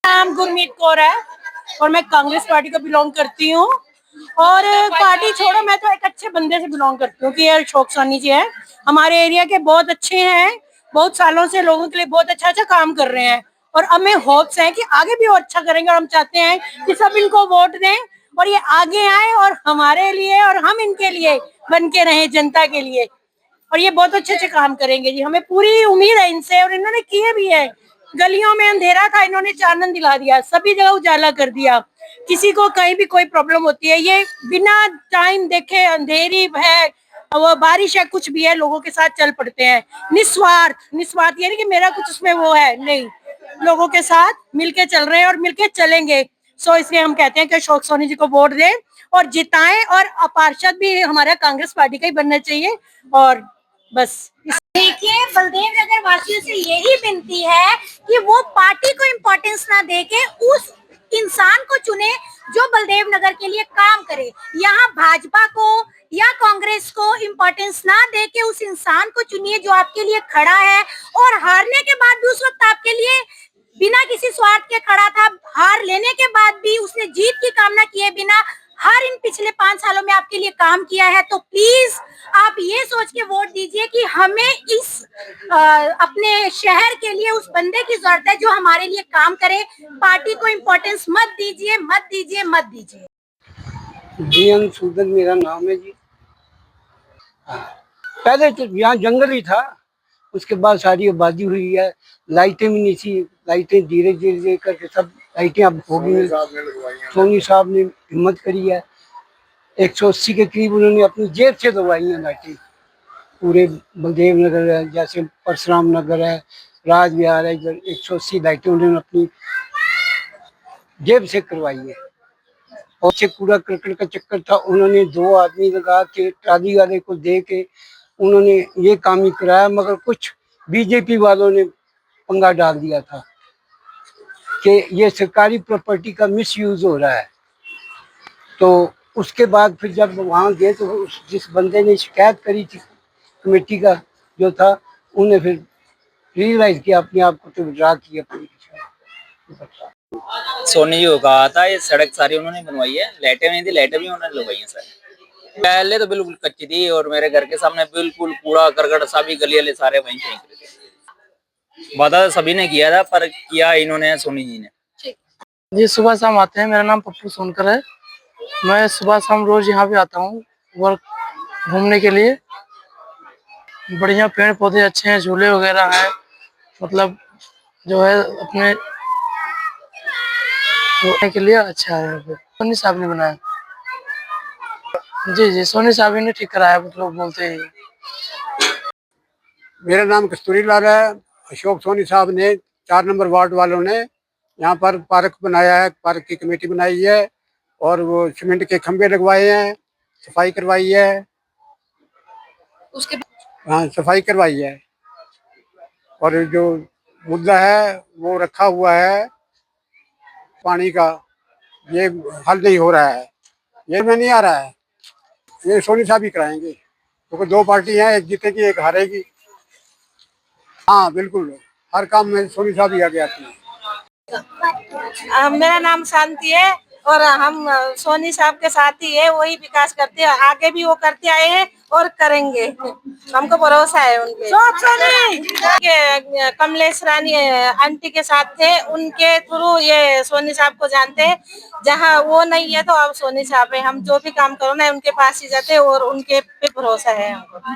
नाम गुरमीत कौर है और मैं कांग्रेस पार्टी को बिलोंग करती हूँ। और पार्टी छोड़ो, मैं तो एक अच्छे बंदे से बिलोंग करती हूँ कि ये अशोक सोनी जी है, हमारे एरिया के बहुत अच्छे हैं, बहुत सालों से लोगों के लिए बहुत अच्छा अच्छा काम कर रहे हैं और हमें होप्स है कि आगे भी और अच्छा करेंगे। और हम चाहते हैं कि सब इनको वोट दें और ये आगे आए और हमारे लिए और हम इनके लिए बन के रहें, जनता के लिए। और ये बहुत अच्छे अच्छे काम करेंगे जी, हमें पूरी उम्मीद है इनसे और इन्होंने किए भी है। गलियों में अंधेरा था, इन्होंने चानन दिला दिया, सभी जगह उजाला कर दिया। किसी को कहीं भी कोई प्रॉब्लम होती है, ये बिना टाइम देखे, अंधेरी है वो बारिश है कुछ भी है, लोगों के साथ चल पड़ते हैं। निस्वार्थ निस्वार्थ, ये नहीं कि मेरा कुछ उसमें वो है, नहीं, लोगों के साथ मिलके चल रहे हैं और मिलके चलेंगे। सो इसलिए हम कहते हैं कि अशोक सोनी जी को वोट दें और जिताएं। और पार्षद भी हमारा कांग्रेस पार्टी का ही बनना चाहिए। और बस देखिए, बलदेव नगर वासियों से यही विनती है कि वो पार्टी को इम्पोर्टेंस ना देके उस इंसान को चुने जो बलदेव नगर के लिए काम करे। यहाँ भाजपा को या कांग्रेस को इम्पोर्टेंस ना देके उस इंसान को चुनिए जो आपके लिए खड़ा है और हारने के बाद भी उस वक्त आपके लिए बिना किसी स्वार्थ के खड़ा था। हार लेने के बाद भी उसने जीत की कामना किए बिना हर इन पिछले 5 सालों में आपके लिए काम किया है। तो प्लीज आप ये सोच के वोट दीजिए कि हमें इस अपने शहर के लिए उस बंदे की जरूरत है जो हमारे लिए काम करे। पार्टी को इम्पोर्टेंस मत दीजिए, मत दीजिए, मत दीजिए। जी सूदन मेरा नाम है जी। पहले तो यहाँ जंगल ही था, उसके बाद सारी आबादी हुई है। लाइटें भी नहीं थी, लाइटें धीरे धीरे करके सब लाइटें अब हो गई। सोनी साहब ने हिम्मत करी है, 180 के करीब उन्होंने अपनी जेब से दवाई हैं लाइटें। पूरे बलदेव नगर है, जैसे परशुराम नगर है, राज विहार है, इधर 180 लाइटें उन्होंने अपनी जेब से करवाई है। और से कूड़ा करकट का चक्कर था, उन्होंने 2 आदमी लगा के ट्राली वाले को दे के उन्होंने ये काम ही कराया। मगर कुछ बीजेपी वालों ने पंगा डाल दिया था कि ये सरकारी प्रॉपर्टी का मिसयूज हो रहा है। तो उसके बाद फिर जब वहाँ गए तो जिस बंदे ने शिकायत करी थी, कमेटी का जो था, उन्हें फिर रियलाइज किया अपने आप को, तो विड्रा किया पूरी। सोनी जी को कहा था, ये सड़क सारी उन्होंने बनवाई है, लाइटें नहीं थी, लाइटें भी उन्होंने लगवाई हैं सारी। पहले तो बिल्कुल कच्ची थी और मेरे घर के सामने बिल्कुल कूड़ा करकट सभी गली सारे वहीं फेंक रहे थे। वादा तो सभी ने किया था पर किया इन्होंने, सोनी जी ने। जी सुबह शाम आते हैं। मेरा नाम पप्पू सोनकर है। मैं सुबह शाम रोज यहाँ पे आता हूँ वर्क घूमने के लिए। बढ़िया पेड़ पौधे अच्छे हैं, झूले वगैरह हैं, मतलब जो है अपने घूमने के लिए अच्छा है। यहाँ पे सोनी साहब ने बनाया। जी जी, सोनी साहब ने ठीक कराया, लोग बोलते हैं। मेरा नाम कस्तूरी लाल है। अशोक सोनी साहब ने 4 नंबर वार्ड वालों ने यहाँ पर पार्क बनाया है, पार्क की कमेटी बनाई है और वो सीमेंट के खंभे लगवाए हैं, सफाई करवाई है। उसके हाँ, सफाई करवाई है। और जो मुद्दा है वो रखा हुआ है पानी का, ये हल नहीं हो रहा है, ये में नहीं आ रहा है। ये सोनी साहब ही कराएंगे क्योंकि 2 पार्टी हैं, एक जीतेगी एक हारेगी। हाँ बिल्कुल, हर काम में सोनी साहब ही आगे आती है। मेरा नाम शांति है और हम सोनी साहब के साथ ही है, वही विकास करते हैं, आगे भी वो करते आए हैं और करेंगे, हमको भरोसा है उनपे। कमलेश रानी आंटी के साथ थे, उनके थ्रू ये सोनी साहब को जानते हैं। जहाँ वो नहीं है तो अब सोनी साहब है, हम जो भी काम करो ना उनके पास ही जाते हैं और उनके पे भरोसा है हमको।